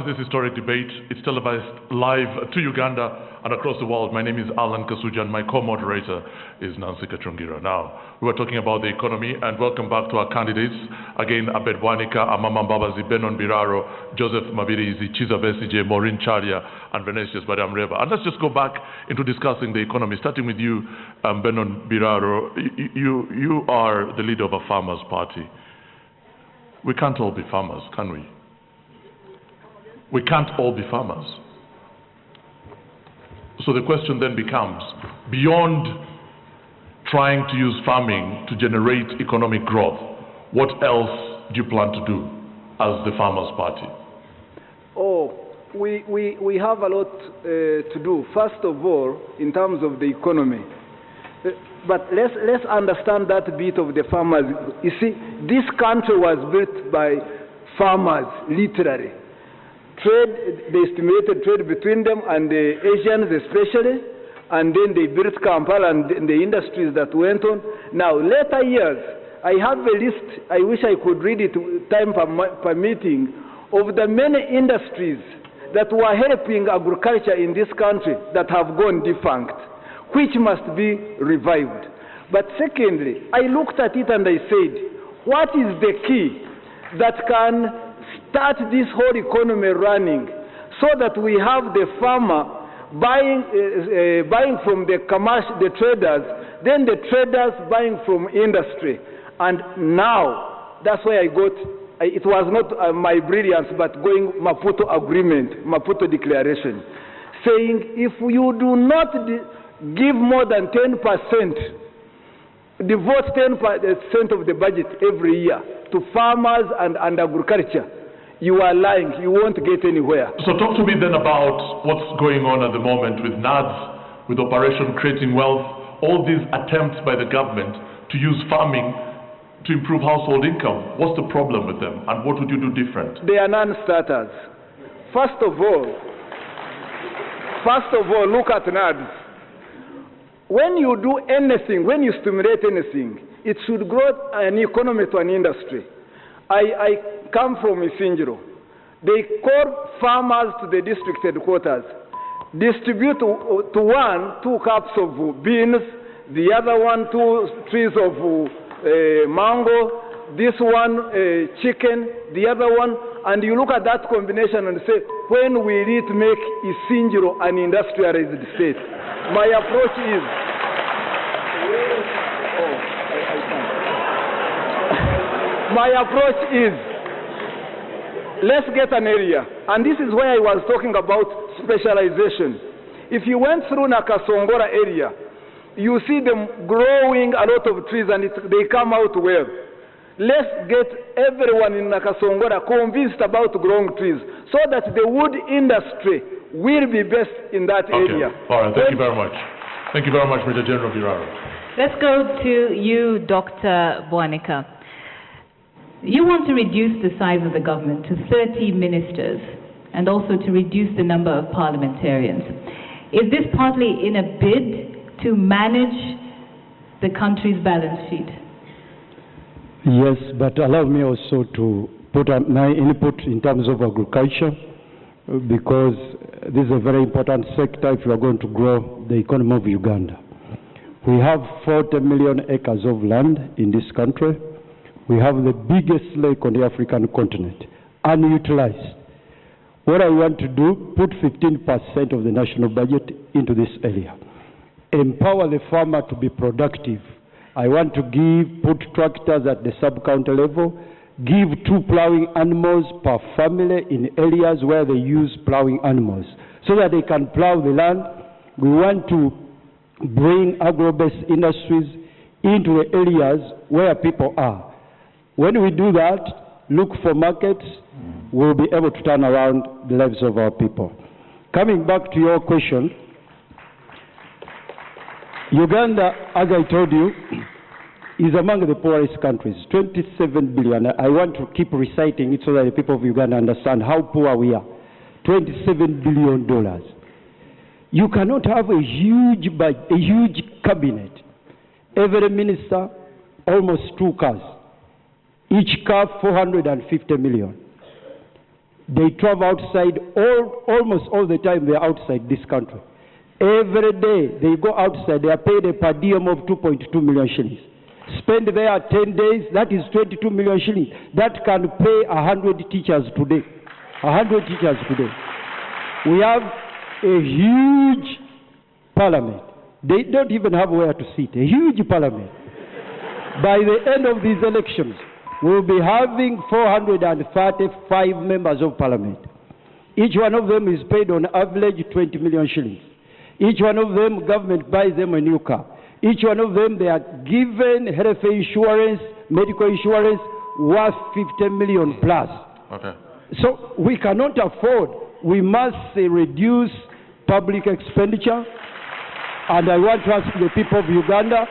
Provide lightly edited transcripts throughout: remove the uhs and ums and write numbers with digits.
this historic debate. It's televised live to Uganda and across the world. My name is Alan Kasuja, and my co-moderator is Nancy Kachungira. Now, we were talking about the economy, and welcome back to our candidates. Again, Abed Bwanika, Amama Mbabazi, Benon Biraro, Joseph Mabirizi, Chiza Besigye, Maureen Charia, and Venetius Badamreva. And let's just go back into discussing the economy, starting with you, Benon Biraro. You are the leader of a farmers' party. We can't all be farmers, can we? We can't all be farmers. So the question then becomes, beyond trying to use farming to generate economic growth, what else do you plan to do as the Farmers' Party? Oh, we have a lot to do. First of all, in terms of the economy. But let's understand that bit of the farmers. You see, this country was built by farmers, literally. Trade, they stimulated trade between them and the Asians especially, and then they built Kampala and the industries that went on. Now, later years, I have a list, I wish I could read it time permitting, of the many industries that were helping agriculture in this country that have gone defunct, which must be revived. But secondly, I looked at it and I said, what is the key that can start this whole economy running so that we have the farmer buying from the traders, then the traders buying from industry. And now, that's why I got, it was not my brilliance, but going Maputo Agreement, Maputo Declaration, saying if you do not give more than 10%, devote 10% of the budget every year to farmers and agriculture, you are lying. You won't get anywhere. So talk to me then about what's going on at the moment with NADS, with Operation Creating Wealth, all these attempts by the government to use farming to improve household income. What's the problem with them, and what would you do different? They are non-starters. First of all, look at NADS. When you do anything, when you stimulate anything, it should grow an economy to an industry. I come from Isinjiro. They call farmers to the district headquarters, distribute to one 2 cups of beans, the other one 2 trees of mango, this one chicken, the other one, and you look at that combination and say, when will it make Isinjiro an industrialized state? My approach is, let's get an area. And this is why I was talking about specialization. If you went through Nakasongora area, you see them growing a lot of trees and they come out well. Let's get everyone in Nakasongora convinced about growing trees so that the wood industry will be best in that area. All right, thank you very much. Thank you very much, Major General Biraro. Let's go to you, Dr. Bwanika. You want to reduce the size of the government to 30 ministers and also to reduce the number of parliamentarians. Is this partly in a bid to manage the country's balance sheet? Yes, but allow me also to put my input in terms of agriculture, because this is a very important sector if you are going to grow the economy of Uganda. We have 40 million acres of land in this country. We have the biggest lake on the African continent, unutilized. What I want to do, put 15% of the national budget into this area. Empower the farmer to be productive. I want to put tractors at the sub-county level, give 2 plowing animals per family in areas where they use plowing animals, so that they can plow the land. We want to bring agro-based industries into the areas where people are. When we do that, look for markets, we'll be able to turn around the lives of our people. Coming back to your question, Uganda, as I told you, is among the poorest countries, 27 billion. I want to keep reciting it so that the people of Uganda understand how poor we are. $27 billion. You cannot have a huge cabinet. Every minister, almost 2 cars. Each car, 450 million. They travel outside, almost all the time they're outside this country. Every day they go outside, they are paid a per diem of 2.2 million shillings. Spend there 10 days, that is 22 million shillings. That can pay 100 teachers today. 100 teachers today. We have a huge parliament. They don't even have where to sit. A huge parliament. By the end of these elections, we'll be having 435 members of parliament. Each one of them is paid on average 20 million shillings. Each one of them, government buys them a new car. Each one of them, they are given health insurance, medical insurance, worth 50 million plus. Okay. So we cannot afford. We must reduce public expenditure. And I want to ask the people of Uganda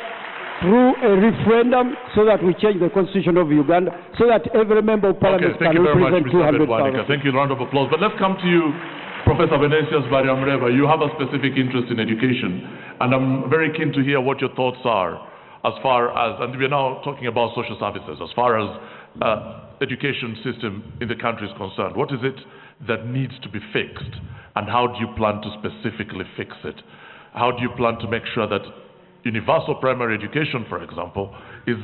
through a referendum so that we change the constitution of Uganda so that every member of parliament can represent 200,000. Thank you, round of applause. But let's come to you, Professor Venantius Bariamreva. You have a specific interest in education, and I'm very keen to hear what your thoughts are as far as, and we're now talking about social services, as far as education system in the country is concerned. What is it that needs to be fixed, and how do you plan to specifically fix it? How do you plan to make sure that universal primary education, for example, is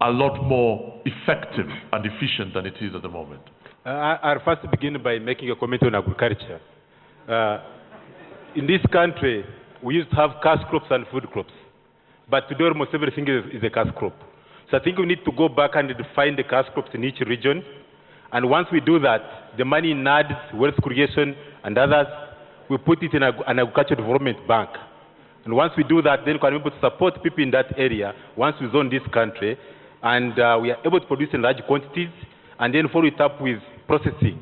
a lot more effective and efficient than it is at the moment? I'll first begin by making a comment on agriculture. In this country, we used to have cash crops and food crops, but today almost everything is a cash crop. So I think we need to go back and define the cash crops in each region, and once we do that, the money in NADS, wealth creation, and others, we put it in an agricultural development bank. And once we do that, then we can be able to support people in that area once we zone this country, and we are able to produce in large quantities, and then follow it up with processing.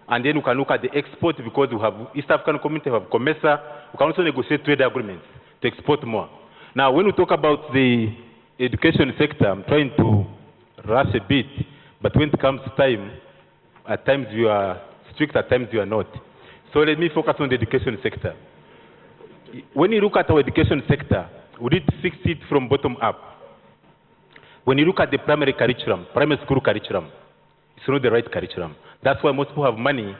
And then we can look at the export, because we have East African Community, we have COMESA. We can also negotiate trade agreements to export more. Now, when we talk about the education sector, I'm trying to rush a bit, but when it comes to time, at times you are strict, at times you are not. So let me focus on the education sector. When you look at our education sector, we need to fix it from bottom up. When you look at the primary curriculum, primary school curriculum, it's not the right curriculum. That's why most people who have money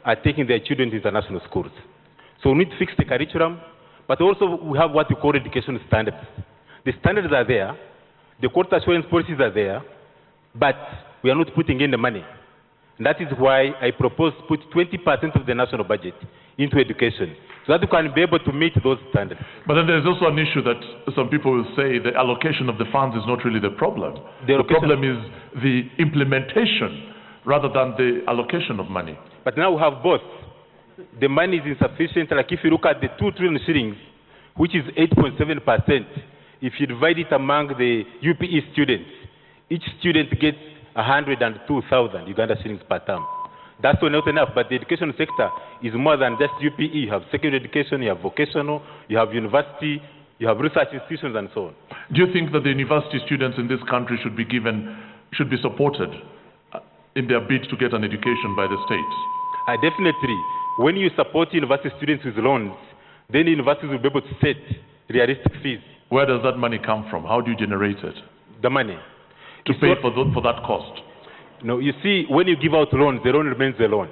are taking their children to international schools. So we need to fix the curriculum, but also we have what we call education standards. The standards are there, the quality assurance policies are there, but we are not putting in the money. And that is why I propose to put 20% of the national budget into education, so that we can be able to meet those standards. But then there's also an issue that some people will say the allocation of the funds is not really the problem. The problem is the implementation rather than the allocation of money. But now we have both. The money is insufficient. Like if you look at the 2 trillion shillings, which is 8.7%, if you divide it among the UPE students, each student gets 102,000 Uganda shillings per term. That's not enough, but the education sector is more than just UPE. You have secondary education, you have vocational, you have university, you have research institutions, and so on. Do you think that the university students in this country should be supported in their bid to get an education by the states? Definitely. When you support university students with loans, then the universities will be able to set realistic fees. Where does that money come from? How do you generate it? The money. To pay for that cost? No, you see, when you give out loans, the loan remains the loan.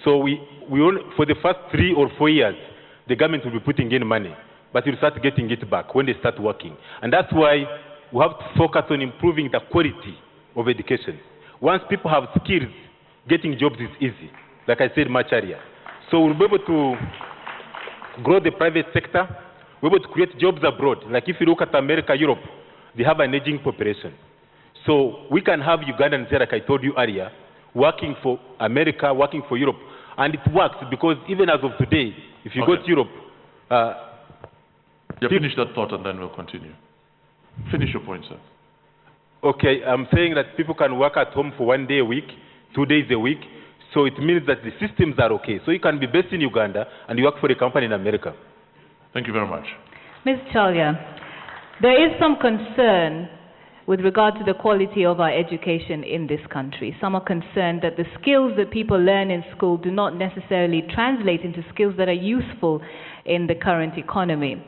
So we only, for the first 3 or 4 years, the government will be putting in money, but you'll start getting it back when they start working. And that's why we have to focus on improving the quality of education. Once people have skills, getting jobs is easy, like I said much earlier. So we'll be able to grow the private sector, we're able to create jobs abroad. Like if you look at America, Europe, they have an aging population. So we can have Ugandans here, like I told you earlier, working for America, working for Europe. And it works because even as of today, if you go to Europe... finish that thought and then we'll continue. Finish your point, sir. Okay, I'm saying that people can work at home for 1 day a week, 2 days a week. So it means that the systems are okay. So you can be based in Uganda and you work for a company in America. Thank you very much. Ms. Chalya, there is some concern with regard to the quality of our education in this country. Some are concerned that the skills that people learn in school do not necessarily translate into skills that are useful in the current economy.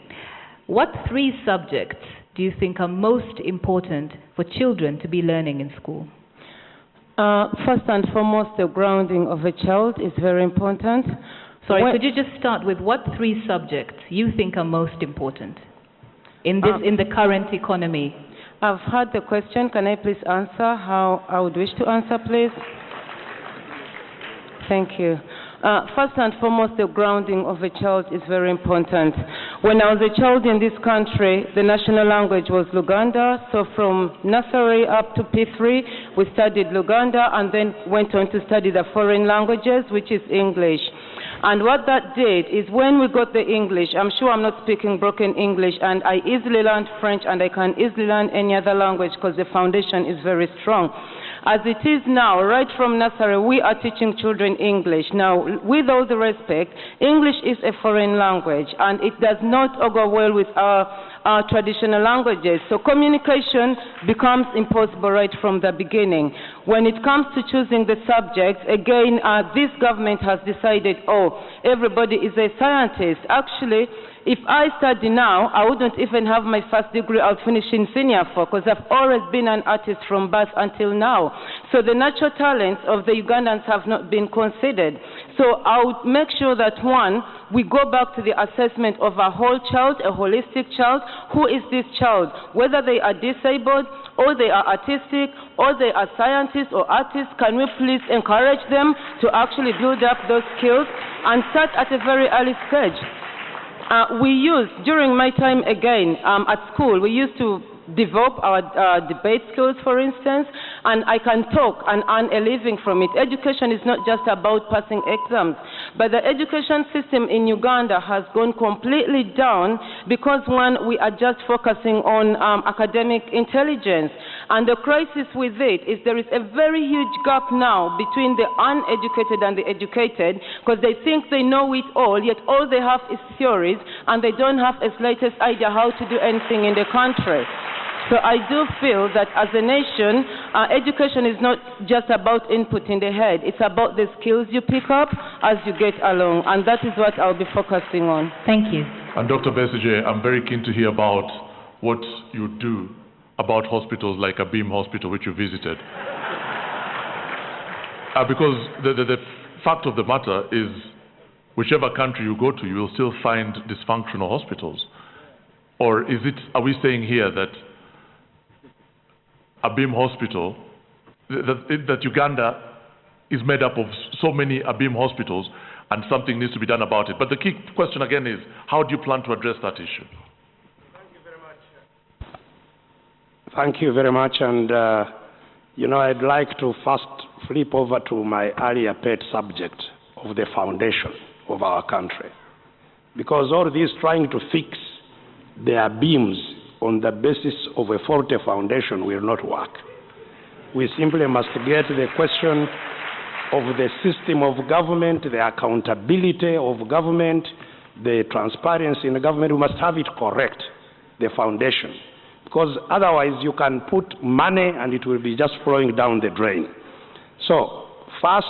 What 3 subjects do you think are most important for children to be learning in school? First and foremost, the grounding of a child is very important. Sorry, could you just start with what 3 subjects you think are most important in the current economy? I've heard the question. Can I please answer how I would wish to answer, please? Thank you. First and foremost, the grounding of a child is very important. When I was a child in this country, the national language was Luganda. So from nursery up to P3, we studied Luganda and then went on to study the foreign languages, which is English. And what that did is when we got the English, I'm sure I'm not speaking broken English, and I easily learned French and I can easily learn any other language because the foundation is very strong. As it is now, right from nursery, we are teaching children English. Now, with all the respect, English is a foreign language, and it does not go well with our traditional languages. So communication becomes impossible right from the beginning. When it comes to choosing the subjects, again, this government has decided, everybody is a scientist. Actually, if I study now, I wouldn't even have my first degree. I'll finish in senior 4 because I've always been an artist from birth until now. So the natural talents of the Ugandans have not been considered. So I would make sure that, 1, we go back to the assessment of a whole child, a holistic child. Who is this child? Whether they are disabled, or they are artistic, or they are scientists or artists, can we please encourage them to actually build up those skills and start at a very early stage? During my time again at school, we used to develop our debate skills, for instance, and I can talk and earn a living from it. Education is not just about passing exams, but the education system in Uganda has gone completely down because, 1, we are just focusing on academic intelligence. And the crisis with it is there is a very huge gap now between the uneducated and the educated, because they think they know it all, yet all they have is theories, and they don't have the slightest idea how to do anything in the country. So I do feel that as a nation, education is not just about input in the head. It's about the skills you pick up as you get along, and that is what I'll be focusing on. Thank you. And Dr. Besigye, I'm very keen to hear about what you do about hospitals like Abim Hospital, which you visited. Because the fact of the matter is, whichever country you go to, you will still find dysfunctional hospitals. Or are we saying here that Abim Hospital, that Uganda is made up of so many Abim hospitals and something needs to be done about it? But the key question again is, how do you plan to address that issue? Thank you very much. Thank you very much. And, I'd like to first flip over to my earlier pet subject of the foundation of our country. Because all this trying to fix their beams on the basis of a faulty foundation will not work. We simply must get the question of the system of government, the accountability of government, the transparency in the government. We must have it correct, the foundation. Because otherwise you can put money and it will be just flowing down the drain. So first,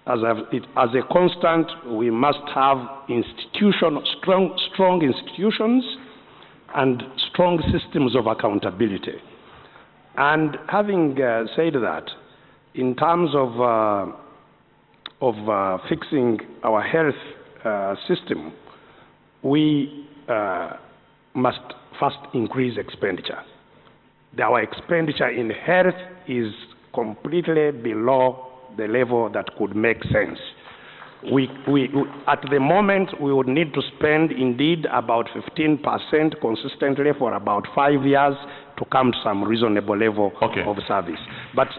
as a constant, we must have strong institutions and strong systems of accountability. And having said that, in terms of fixing our health system, we must first increase expenditure. Our expenditure in health is completely below the level that could make sense. At the moment, we would need to spend indeed about 15% consistently for about 5 years to come to some reasonable level of service. But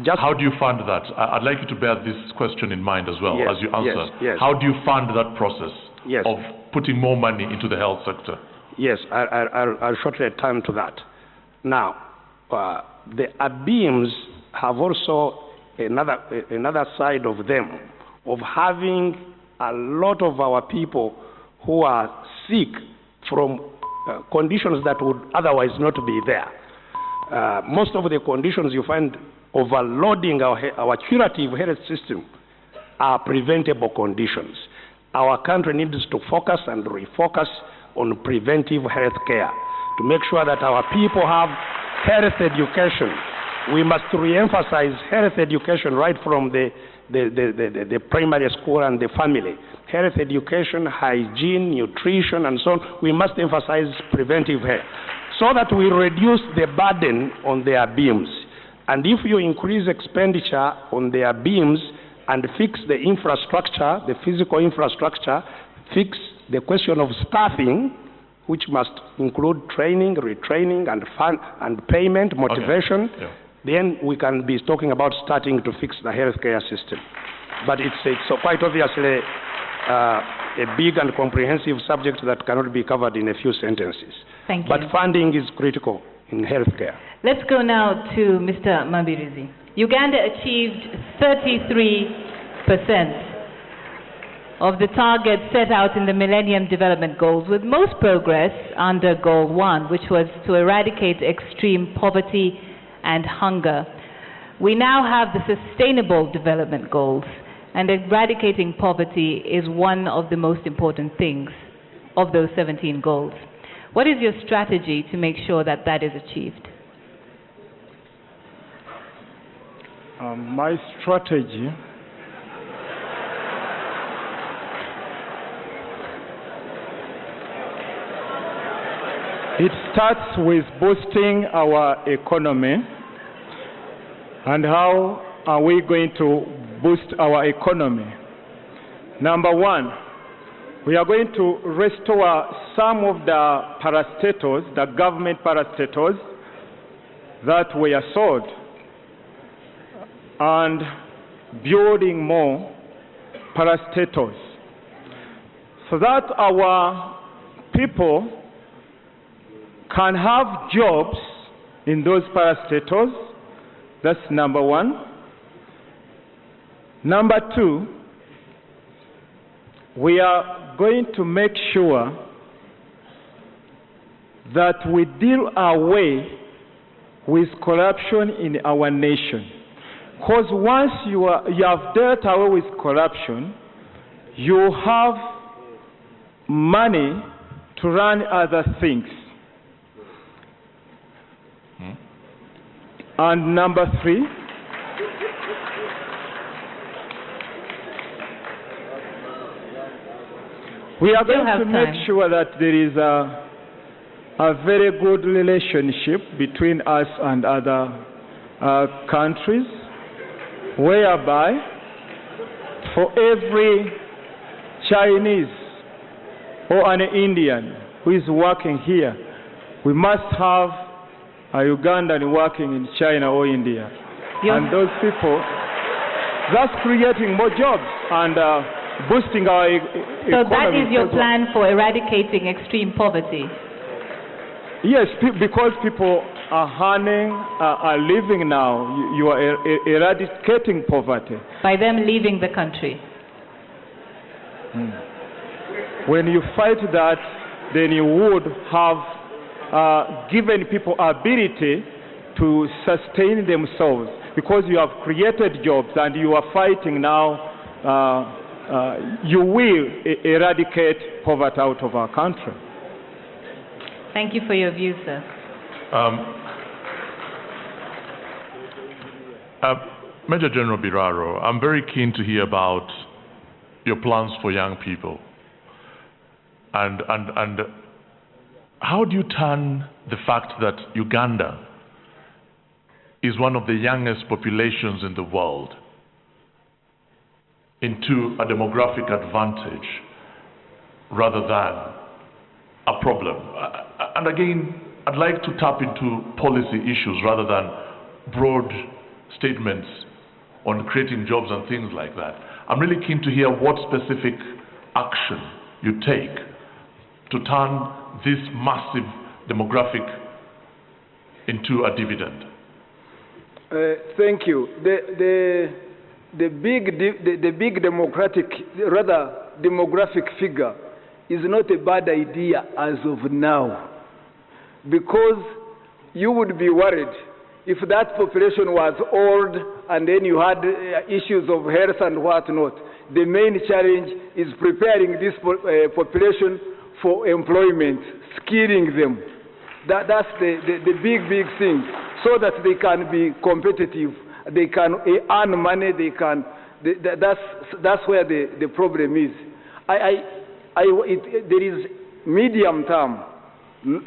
just how do you fund that? I'd like you to bear this question in mind as well as you answer. Yes. How do you fund that process of putting more money into the health sector? Yes, I'll shortly turn to that. Now, the ABIMs have also another side of them, of having a lot of our people who are sick from conditions that would otherwise not be there. Most of the conditions you find overloading our curative health system are preventable conditions. Our country needs to focus and refocus on preventive health care to make sure that our people have health education we must re-emphasize health education right from the primary school and the family. Health education, hygiene, nutrition, and so on. We must emphasize preventive health so that we reduce the burden on their beams. And if you increase expenditure on their beams and fix the infrastructure, the physical infrastructure, fix the question of staffing, which must include training, retraining, and fund and payment, motivation, okay. Yeah. then we can be talking about starting to fix the healthcare system. But it's quite obviously a big and comprehensive subject that cannot be covered in a few sentences. Thank you. But funding is critical in healthcare. Let's go now to Mr. Mabirizi. Uganda achieved 33% of the targets set out in the Millennium Development Goals, with most progress under Goal 1, which was to eradicate extreme poverty and hunger. We now have the Sustainable Development Goals, and eradicating poverty is one of the most important things of those 17 goals. What is your strategy to make sure that that is achieved? My strategy it starts with boosting our economy. And how are we going to boost our economy? Number one, we are going to restore some of the parastatals, the government parastatals that were sold, and building more parastatals so that our people can have jobs in those parastatals. That's number one. Number two, we are going to make sure that we deal away with corruption in our nation. Because once you have dealt away with corruption, you have money to run other things. And number three, we are going to make sure that there is a very good relationship between us and other countries, whereby for every Chinese or an Indian who is working here, we must have a Ugandan working in China or India. Yes. And those people, that's creating more jobs and boosting our economy. So that is your plan for eradicating extreme poverty? Yes, because people are earning, are living now. You are eradicating poverty. By them leaving the country? When you fight that, then you would have given people ability to sustain themselves, because you have created jobs and you are fighting now. You will eradicate poverty out of our country. Thank you for your views, sir. Major General Biraro, I'm very keen to hear about your plans for young people. And how do you turn the fact that Uganda is one of the youngest populations in the world into a demographic advantage rather than a problem? And again, I'd like to tap into policy issues rather than broad statements on creating jobs and things like that. I'm really keen to hear what specific action you take to turn this massive demographic into a dividend. Thank you. The big demographic figure is not a bad idea as of now, because you would be worried if that population was old and then you had issues of health and whatnot. The main challenge is preparing this population for employment, skilling them. That's the big thing, so that they can be competitive, they can earn money, that's where the problem is. There is medium term,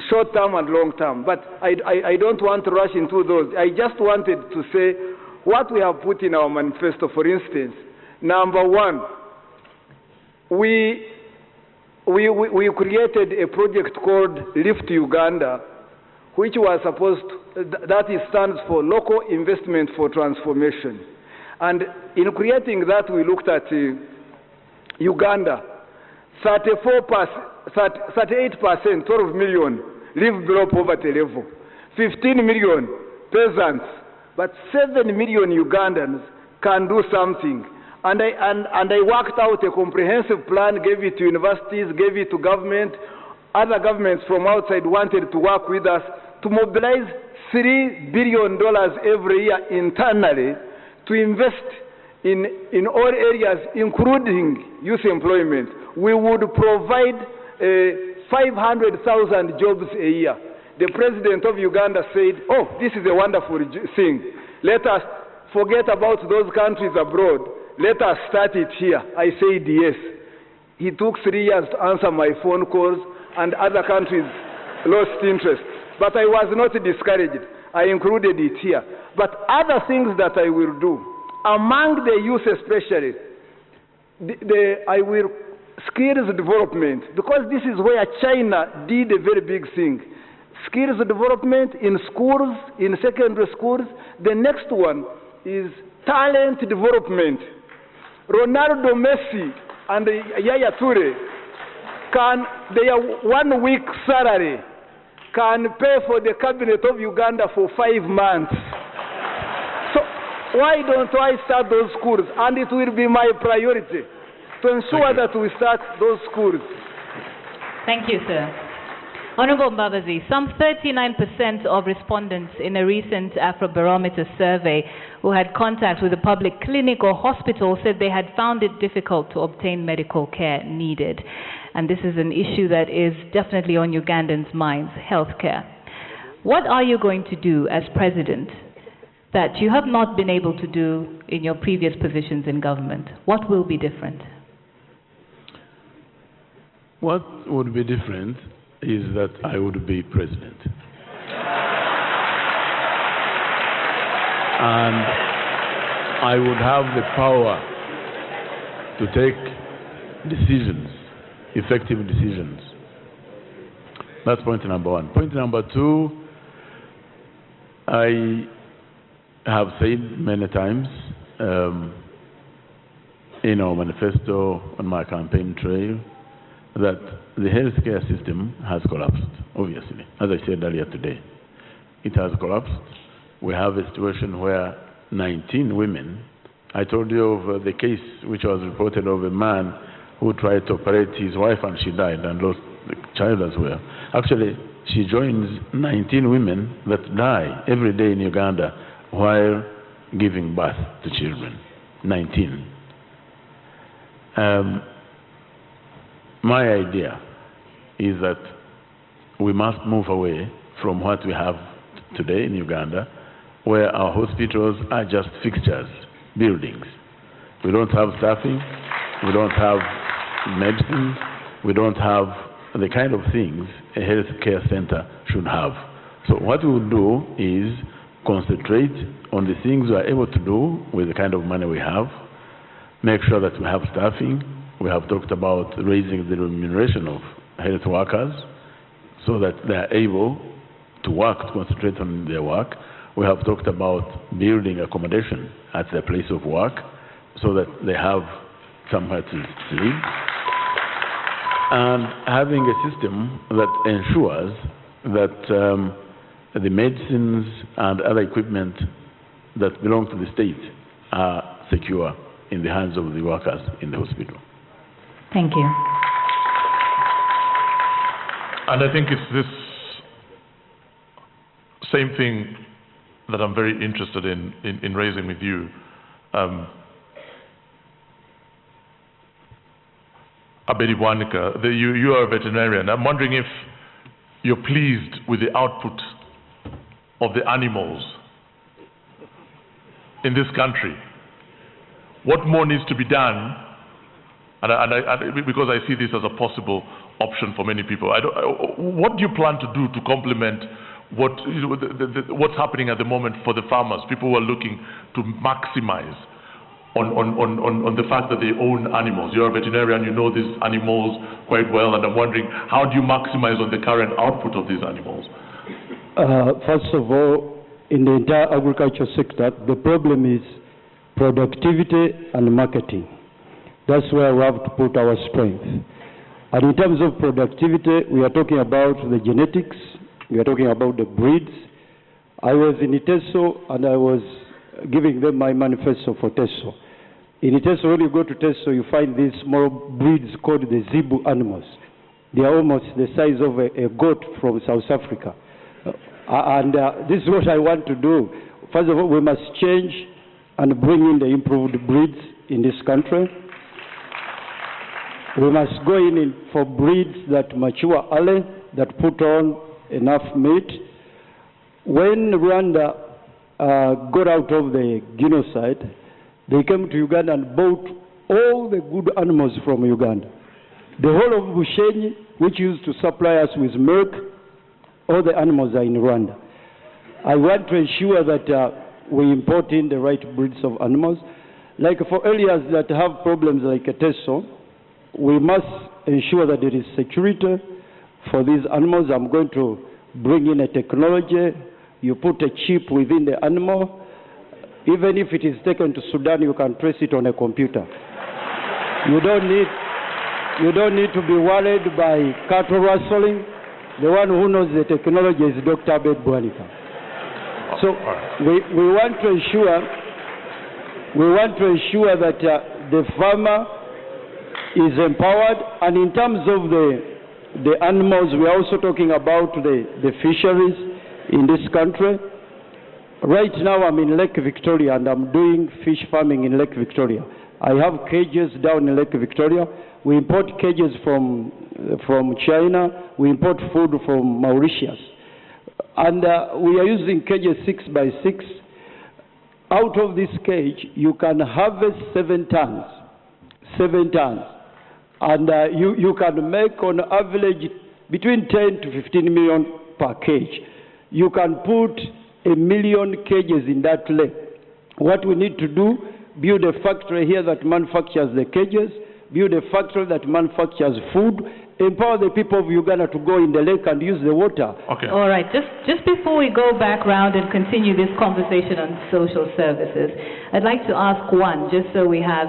short term and long term, but I don't want to rush into those. I just wanted to say what we have put in our manifesto. For instance, number one, we created a project called Lift Uganda, which was supposed to, that stands for Local Investment for Transformation. And in creating that, we looked at Uganda. 38%, 12 million, live below poverty level. 15 million peasants, but 7 million Ugandans can do something. And I worked out a comprehensive plan, gave it to universities, gave it to government. Other governments from outside wanted to work with us to mobilize $3 billion every year internally to invest in all areas, including youth employment. We would provide 500,000 jobs a year. The president of Uganda said, oh, this is a wonderful thing. Let us forget about those countries abroad. Let us start it here. I said yes. He took 3 years to answer my phone calls, and other countries lost interest. But I was not discouraged. I included it here. But other things that I will do, among the youth especially, I will skills development, because this is where China did a very big thing. Skills development in schools, in secondary schools. The next one is talent development. Ronaldo Messi and Yaya Toure can, their 1 week salary can pay for the cabinet of Uganda for 5 months. So why don't I start those schools? And it will be my priority to ensure that we start those schools. Thank you, sir. Honorable Mbabazi, some 39% of respondents in a recent Afrobarometer survey who had contact with a public clinic or hospital said they had found it difficult to obtain medical care needed. And this is an issue that is definitely on Ugandans' minds, healthcare. What are you going to do as president that you have not been able to do in your previous positions in government? What will be different? What would be different is that I would be president. And I would have the power to take decisions, effective decisions. That's point number one. Point number two, I have said many times in our manifesto, on my campaign trail, that the healthcare system has collapsed, obviously, as I said earlier today. It has collapsed. We have a situation where 19 women, I told you of the case which was reported of a man who tried to operate his wife and she died and lost the child as well. Actually, she joins 19 women that die every day in Uganda while giving birth to children. 19. My idea is that we must move away from what we have today in Uganda, where our hospitals are just fixtures, buildings. We don't have staffing, we don't have medicine, we don't have the kind of things a health care center should have. So what we will do is concentrate on the things we are able to do with the kind of money we have, make sure that we have staffing. We have talked about raising the remuneration of health workers so that they are able to work, to concentrate on their work. We have talked about building accommodation at their place of work so that they have somewhere to live. And having a system that ensures that the medicines and other equipment that belong to the state are secure in the hands of the workers in the hospital. Thank you. And I think it's this same thing that I'm very interested in raising with you. Abedi Bwanika, you are a veterinarian. I'm wondering if you're pleased with the output of the animals in this country. What more needs to be done? Because I see this as a possible option for many people. What do you plan to do to complement what's happening at the moment for the farmers, people who are looking to maximize on the fact that they own animals? You're a veterinarian, you know these animals quite well, and I'm wondering, how do you maximize on the current output of these animals? First of all, in the entire agriculture sector, the problem is productivity and marketing. That's where we have to put our strength. And in terms of productivity, we are talking about the genetics, we are talking about the breeds. I was in Teso and I was giving them my manifesto for Teso. In Teso, when you go to Teso, you find these small breeds called the Zebu animals. They are almost the size of a goat from South Africa. This is what I want to do. First of all, we must change and bring in the improved breeds in this country. We must go in for breeds that mature early, that put on enough meat. When Rwanda got out of the genocide, they came to Uganda and bought all the good animals from Uganda. The whole of Bushenyi, which used to supply us with milk, all the animals are in Rwanda. I want to ensure that we import in the right breeds of animals. Like for areas that have problems like Teso, we must ensure that there is security for these animals. I'm going to bring in a technology. You put a chip within the animal. Even if it is taken to Sudan, you can trace it on a computer. You don't need to be worried by cattle rustling. The one who knows the technology is Dr. Abed Bwanika. So we want to ensure that the farmer is empowered. And in terms of the animals, we are also talking about the fisheries in this country. Right now I'm in Lake Victoria and I'm doing fish farming in Lake Victoria. I have cages down in Lake Victoria. We import cages from China. We import food from Mauritius. And we are using cages 6 by 6. Out of this cage, you can harvest 7 tons. 7 tons. And you can make on average between 10 to 15 million per cage. You can put 1 million cages in that lake. What we need to do, build a factory here that manufactures the cages, build a factory that manufactures food, empower the people of Uganda to go in the lake and use the water. Okay. All right, just before we go back round and continue this conversation on social services, I'd like to ask one, just so we have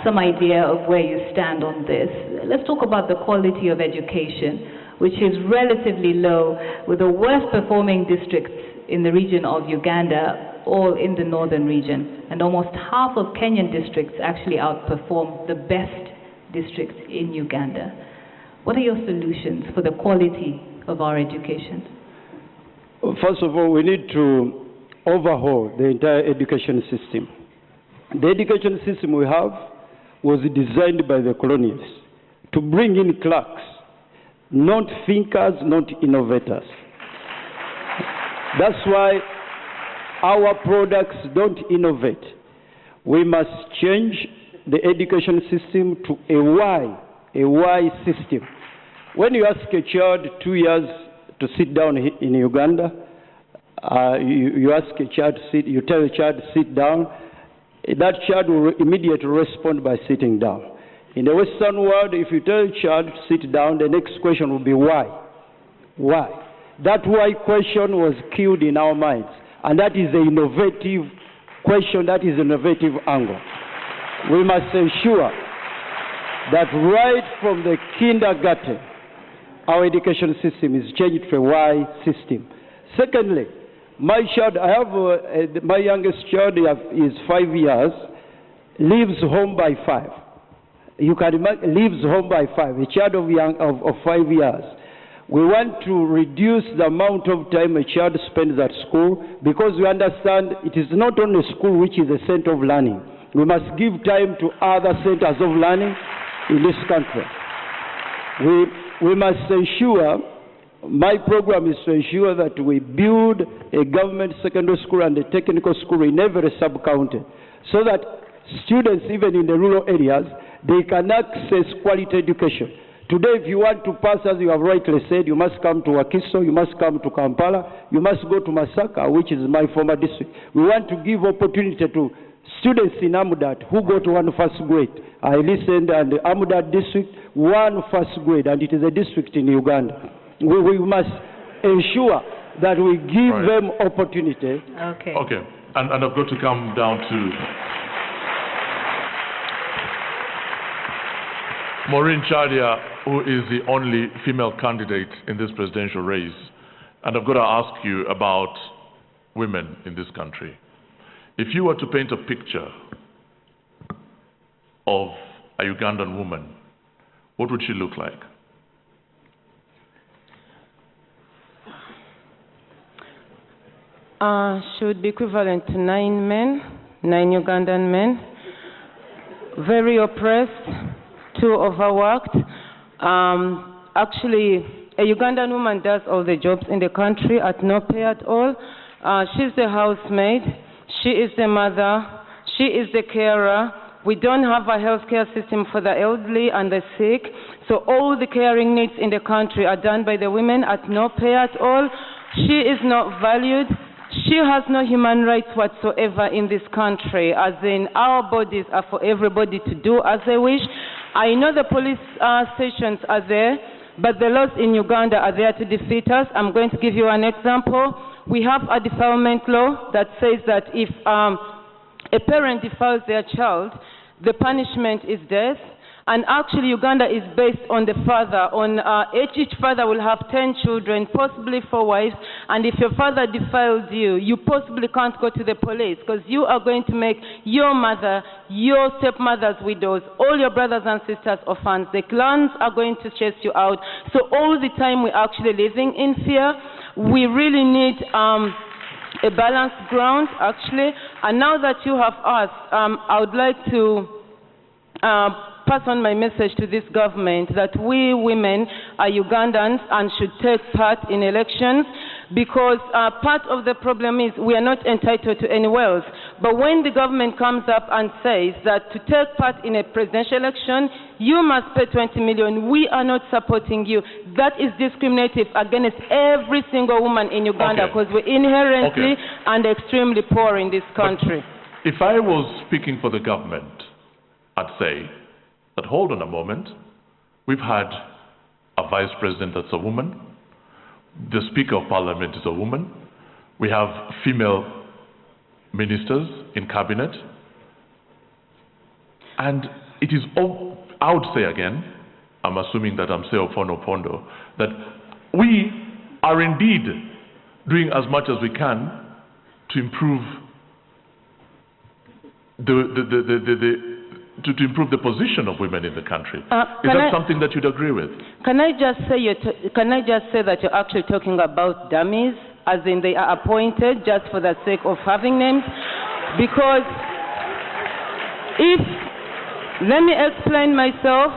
some idea of where you stand on this. Let's talk about the quality of education, which is relatively low, with the worst performing districts in the region of Uganda, all in the northern region. And almost half of Kenyan districts actually outperform the best districts in Uganda. What are your solutions for the quality of our education? First of all, we need to overhaul the entire education system. The education system we have was designed by the colonials to bring in clerks, not thinkers, not innovators. That's why our products don't innovate. We must change the education system to a Y system. When you ask a child 2 years to sit down in Uganda, you ask a child to sit, you tell a child to sit down, that child will immediately respond by sitting down. In the Western world, if you tell a child to sit down, the next question will be why? Why? That why question was killed in our minds. And that is an innovative question, that is an innovative angle. We must ensure that right from the kindergarten, our education system is changed to a Y system. Secondly, my child, I have my youngest child is 5 years, leaves home by 5. You can imagine, leaves home by 5, a child of 5 years. We want to reduce the amount of time a child spends at school, because we understand it is not only school which is the center of learning. We must give time to other centers of learning in this country. We must ensure My program is to ensure that we build a government secondary school and a technical school in every sub-county so that students, even in the rural areas, they can access quality education. Today, if you want to pass, as you have rightly said, you must come to Wakiso, you must come to Kampala, you must go to Masaka, which is my former district. We want to give opportunity to students in Amudat who go to 1 first grade. I listened, and the Amudat district, 1 first grade, and it is a district in Uganda. We must ensure that we give them opportunity. Okay. Okay. And I've got to come down to Maureen Chadia, who is the only female candidate in this presidential race. And I've got to ask you about women in this country. If you were to paint a picture of a Ugandan woman, what would she look like? She would be equivalent to 9 men, 9 Ugandan men, very oppressed, too overworked. Actually, a Ugandan woman does all the jobs in the country at no pay at all. She's the housemaid, she is the mother, she is the carer. We don't have a healthcare system for the elderly and the sick, so all the caring needs in the country are done by the women at no pay at all. She is not valued. She has no human rights whatsoever in this country, as in our bodies are for everybody to do as they wish. I know the police stations are there, but the laws in Uganda are there to defeat us. I'm going to give you an example. We have a defilement law that says that if a parent defiles their child, the punishment is death. And actually, Uganda is based on the father. Each father will have 10 children, possibly 4 wives. And if your father defiles you, you possibly can't go to the police because you are going to make your mother, your stepmothers widows, all your brothers and sisters orphans. The clans are going to chase you out. So all the time we're actually living in fear. We really need a balanced ground, actually. And now that you have asked, I would like to pass on my message to this government that we women are Ugandans and should take part in elections, because part of the problem is we are not entitled to any wealth. But when the government comes up and says that to take part in a presidential election, you must pay 20 million, we are not supporting you. That is discriminative against every single woman in Uganda, because we're inherently and extremely poor in this country. But if I was speaking for the government, I'd say that, hold on a moment, we've had a vice president that's a woman, the speaker of parliament is a woman, we have female ministers in cabinet, and it is, I would say again, I'm assuming that I'm saying Opono Pondo, that we are indeed doing as much as we can to improve to improve the position of women in the country. Is that something that you'd agree with? Can I just say that you're actually talking about dummies, as in they are appointed just for the sake of having names? Because let me explain myself,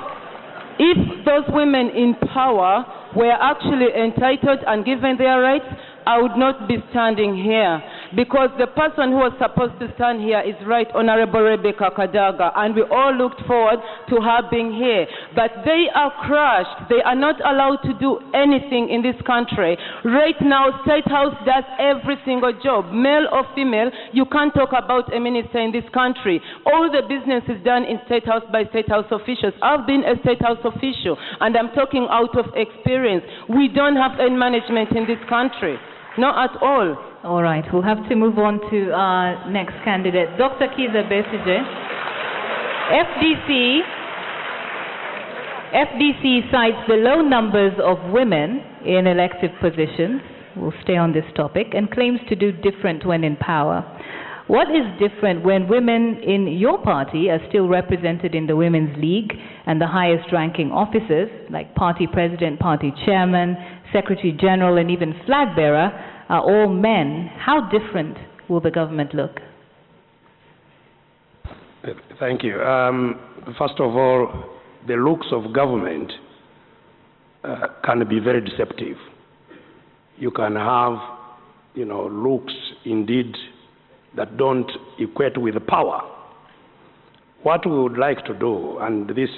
if those women in power were actually entitled and given their rights, I would not be standing here. Because the person who was supposed to stand here is Right Honorable Rebecca Kadaga, and we all looked forward to her being here. But they are crushed. They are not allowed to do anything in this country. Right now, State House does every single job, male or female. You can't talk about a minister in this country. All the business is done in State House by State House officials. I've been a State House official, and I'm talking out of experience. We don't have any management in this country. Not at all. All right, we'll have to move on to our next candidate, Dr. Kiza Besigye. FDC cites the low numbers of women in elective positions, we'll stay on this topic, and claims to do different when in power. What is different when women in your party are still represented in the Women's League and the highest ranking offices, like party president, party chairman, secretary general, and even flag bearer, are all men? How different will the government look? Thank you. First of all, the looks of government can be very deceptive. you can have, looks indeed that don't equate with power. What we would like to do, and this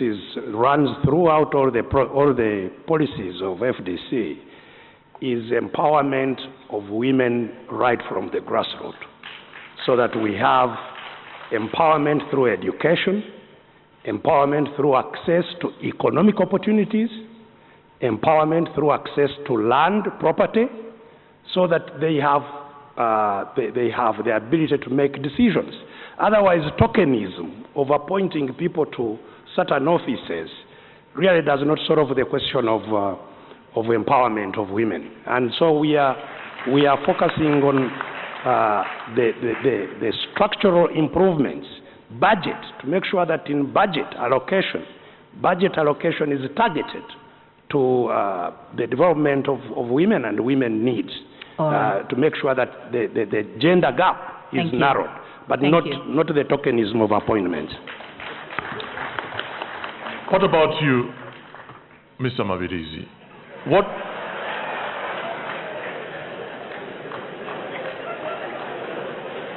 runs throughout all the policies of FDC, is empowerment of women right from the grassroots, so that we have empowerment through education, empowerment through access to economic opportunities, empowerment through access to land property, so that they have the ability to make decisions. Otherwise, tokenism of appointing people to certain offices really does not solve the question of empowerment of women. And so we are focusing on the structural improvements, budget, to make sure that in budget allocation is targeted to the development of women and women needs, to make sure that the gender gap is narrowed, but not the tokenism of appointments. What about you, Mr. Mabirizi?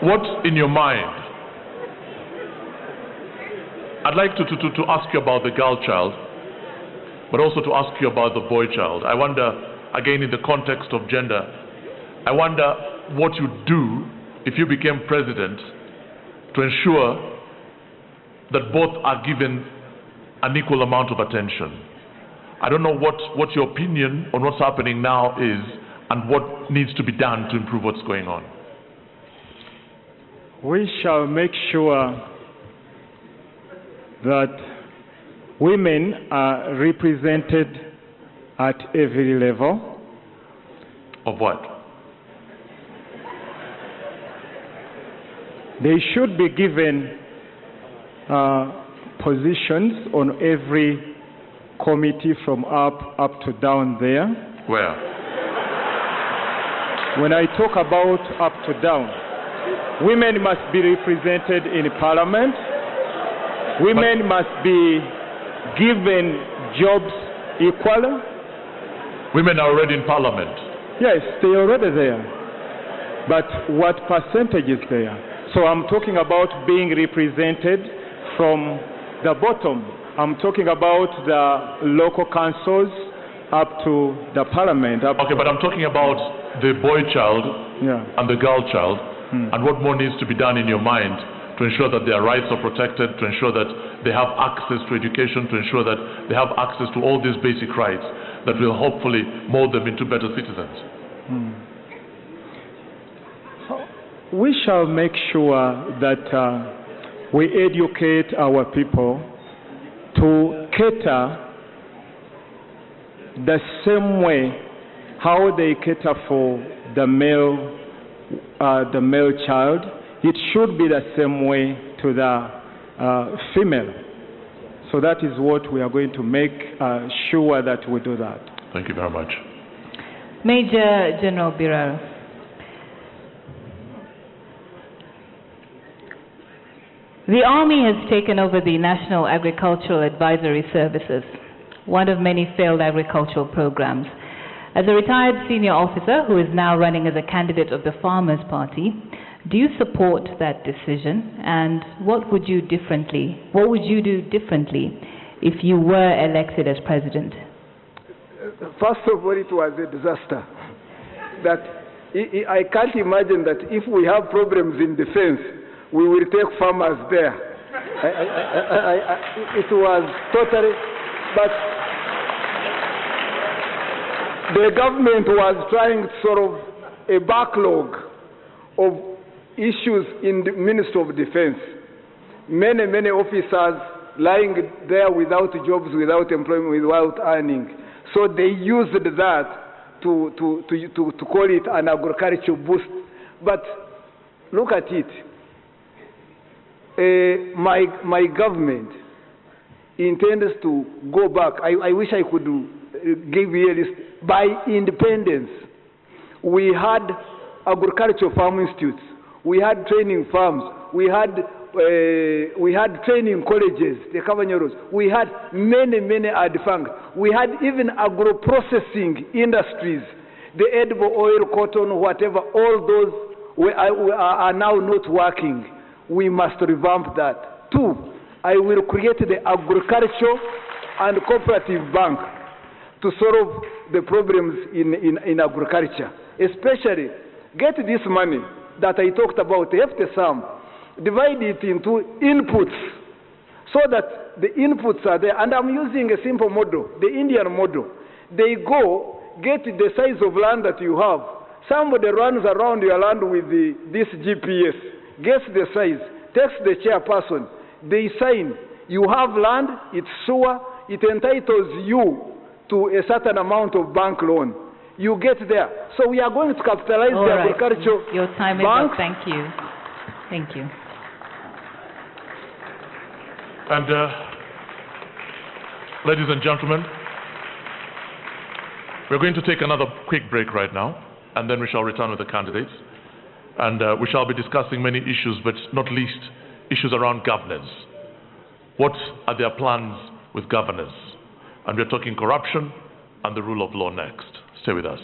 What in your mind? I'd like to ask you about the girl child, but also to ask you about the boy child. I wonder, again in the context of gender, I wonder what you'd do if you became president to ensure that both are given an equal amount of attention. I don't know what your opinion on what's happening now is and what needs to be done to improve what's going on. We shall make sure that women are represented at every level. Of what? They should be given positions on every committee from up to down there. Where? When I talk about up to down, women must be represented in Parliament. Women must be given jobs equally. Women are already in Parliament. Yes, they're already there. But what percentage is there? So I'm talking about being represented from the bottom. I'm talking about the local councils up to the Parliament. Okay, but I'm talking about the boy child and the girl child, and what more needs to be done in your mind to ensure that their rights are protected, to ensure that they have access to education, to ensure that they have access to all these basic rights that will hopefully mold them into better citizens. We shall make sure that we educate our people to cater the same way how they cater for the male child. It should be the same way to the female. So that is what we are going to make sure that we do that. Thank you very much. Major General Biraro. The Army has taken over the National Agricultural Advisory Services, one of many failed agricultural programs. As a retired senior officer who is now running as a candidate of the Farmers' Party, do you support that decision? And what would you do differently if you were elected as president? First of all, it was a disaster. I can't imagine that if we have problems in defense, we will take farmers there. It was totally, but the government was trying sort of a backlog of issues in the Ministry of Defense. Many officers lying there without jobs, without employment, without earning. So they used that to call it an agricultural boost. But look at it. My government intends to go back. I wish I could give you a list. By independence, we had agricultural farm institutes, we had training farms, we had training colleges, the Cabanneros. We had many are defunct. We had even agro-processing industries. the edible oil, cotton, whatever, all those are now not working. We must revamp that. 2, I will create the agricultural and cooperative bank to solve the problems in agriculture. Especially, get this money that I talked about, hefty sum, divide it into inputs so that the inputs are there. And I'm using a simple model, the Indian model. They go, get the size of land that you have. Somebody runs around your land with this GPS, gets the size, takes the chairperson, they sign. You have land, it's sure, it entitles you to a certain amount of bank loan. You get there. So we are going to capitalize All the right. agricultural Your time is bank. up. Thank you. Thank you. And ladies and gentlemen, we're going to take another quick break right now, and then we shall return with the candidates. And we shall be discussing many issues, but not least issues around governance. What are their plans with governance? And we're talking corruption and the rule of law next. Stay with us.